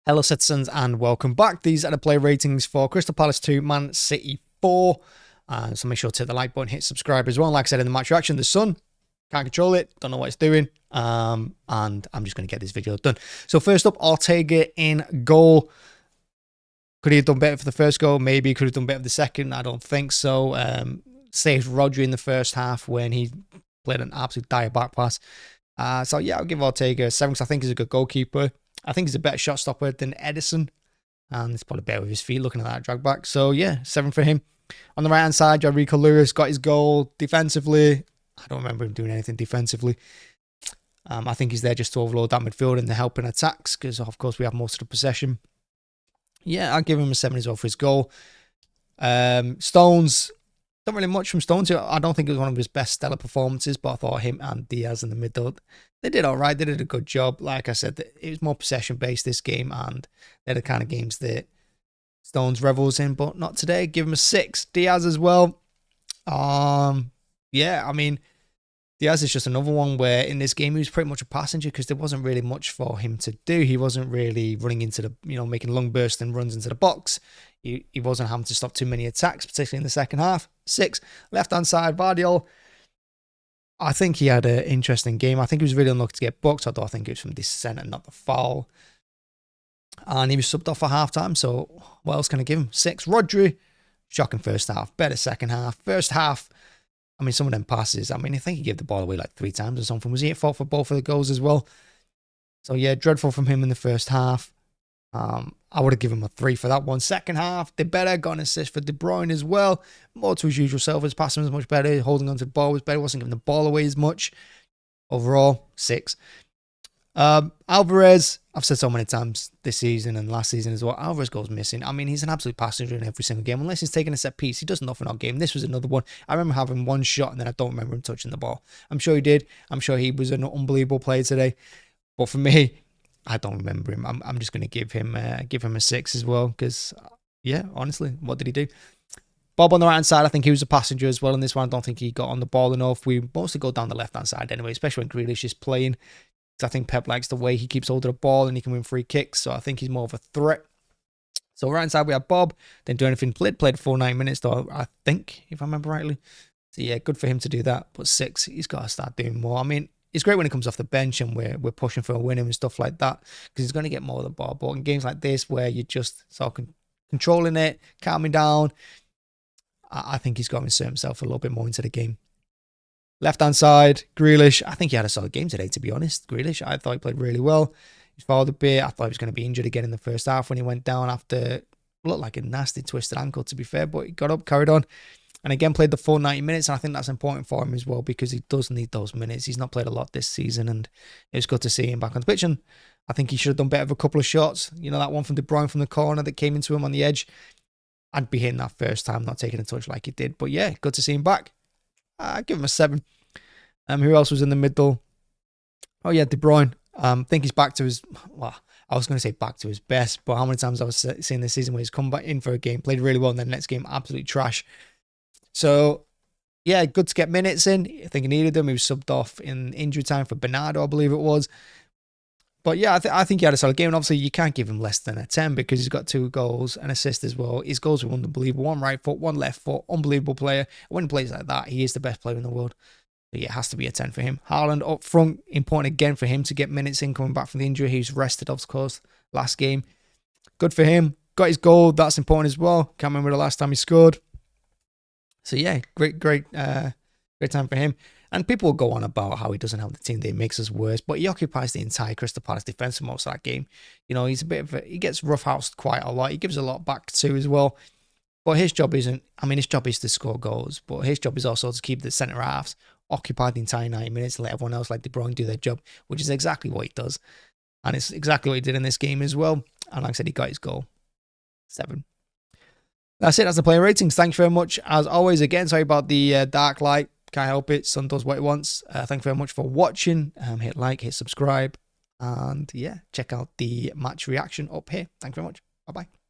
Hello citizens and welcome back. These are the player ratings for Crystal Palace 2, Man City 4. So make sure to hit the like button, hit subscribe as well. Like I said in the match reaction, the sun, can't control it, don't know what it's doing. And I'm just going to get this video done. So first up, Ortega in goal. Could he have done better for the first goal? Maybe. Could have done better for the second? I don't think so. Saved Rodri in the first half when he played an absolute dire back pass. So yeah, I'll give Ortega a 7 because I think he's a good goalkeeper. I think he's a better shot stopper than Edison. And he's probably better with his feet looking at that drag back. So yeah, 7 for him. On the right hand side, Rodrigo Lewis got his goal. Defensively, I don't remember him doing anything defensively. I think he's there just to overload that midfield and the helping attacks because of course we have most of the possession. Yeah, I'll give him a 7 as well for his goal. Stones, not really much from Stones. I don't think it was one of his best stellar performances, but I thought him and Diaz in the middle, they did all right. They did a good job. Like I said, it was more possession-based this game, and they're the kind of games that Stones revels in, but not today. Give him a 6. Diaz as well. Yeah, I mean, Diaz is just another one where in this game he was pretty much a passenger because there wasn't really much for him to do. He wasn't really running into the, making long bursts and runs into the box. He wasn't having to stop too many attacks, particularly in the second half. 6. Left-hand side, Vardiol. I think he had an interesting game. I think he was really unlucky to get booked, although I think it was from dissent and not the foul. And he was subbed off for half-time, so what else can I give him? 6. Rodri, shocking first half, better second half. First half, I mean, some of them passes, I think he gave the ball away like 3 times or something. Was he at fault for both of the goals as well? So yeah, dreadful from him in the first half. I would have given him a 3 for that one. Second half, did better. Got an assist for De Bruyne as well. More to his usual self. His passing was much better. Holding on to the ball was better. Wasn't giving the ball away as much. Overall, 6. Alvarez, I've said so many times this season and last season as well, Alvarez goes missing. I mean, he's an absolute passenger in every single game. Unless he's taking a set piece, he does nothing all game. This was another one. I remember having one shot and then I don't remember him touching the ball. I'm sure he did. I'm sure he was an unbelievable player today. But for me, I don't remember him. I'm just going to give him a 6 as well because, yeah, honestly, what did he do? Bob on the right-hand side, I think he was a passenger as well in this one. I don't think he got on the ball enough. We mostly go down the left-hand side anyway, especially when Grealish is playing. Because I think Pep likes the way he keeps holding the ball and he can win free kicks. So I think he's more of a threat. So right-hand side, we have Bob. Didn't do anything. Played for 9 minutes, though, I think, if I remember rightly. So yeah, good for him to do that. But 6, he's got to start doing more. I mean, it's great when it comes off the bench and we're pushing for a win and stuff like that because he's going to get more of the ball. But in games like this where you're just sort of controlling it, calming down, I think he's got to insert himself a little bit more into the game. Left-hand side, Grealish. I think he had a solid game today, to be honest. Grealish, I thought he played really well. He fouled a bit. I thought he was going to be injured again in the first half when he went down after looked like a nasty twisted ankle, to be fair. But he got up, carried on. And again, played the full 90 minutes, and I think that's important for him as well because he does need those minutes. He's not played a lot this season, and it was good to see him back on the pitch. And I think he should have done better with a couple of shots. That one from De Bruyne from the corner that came into him on the edge. I'd be hitting that first time, not taking a touch like he did. But yeah, good to see him back. I'd give him a 7. Who else was in the middle? Oh yeah, De Bruyne. I think he's back to his, well, I was going to say back to his best, but how many times I was seeing this season where he's come back in for a game, played really well, and then next game, absolute trash. So, yeah, good to get minutes in. I think he needed them. He was subbed off in injury time for Bernardo, I believe it was. But yeah, I think he had a solid game. And obviously, you can't give him less than a 10 because he's got 2 goals, an assist as well. His goals were unbelievable. 1 right foot, 1 left foot. Unbelievable player. When he plays like that, he is the best player in the world. But yeah, it has to be a 10 for him. Haaland up front, important again for him to get minutes in coming back from the injury. He was rested, of course, last game. Good for him. Got his goal. That's important as well. Can't remember the last time he scored. So yeah, great time for him. And people will go on about how he doesn't help the team, that he makes us worse, but he occupies the entire Crystal Palace defense for most of that game. He's a bit of he gets roughhoused quite a lot. He gives a lot back too as well. But his job isn't, his job is to score goals, but his job is also to keep the centre halves occupied the entire 90 minutes and let everyone else like De Bruyne do their job, which is exactly what he does. And it's exactly what he did in this game as well. And like I said, he got his goal. 7. That's it. That's the player ratings. Thank you very much. As always, again, sorry about the dark light. Can't help it. Sun does what it wants. Thank you very much for watching. Hit like, hit subscribe. And yeah, check out the match reaction up here. Thank you very much. Bye-bye.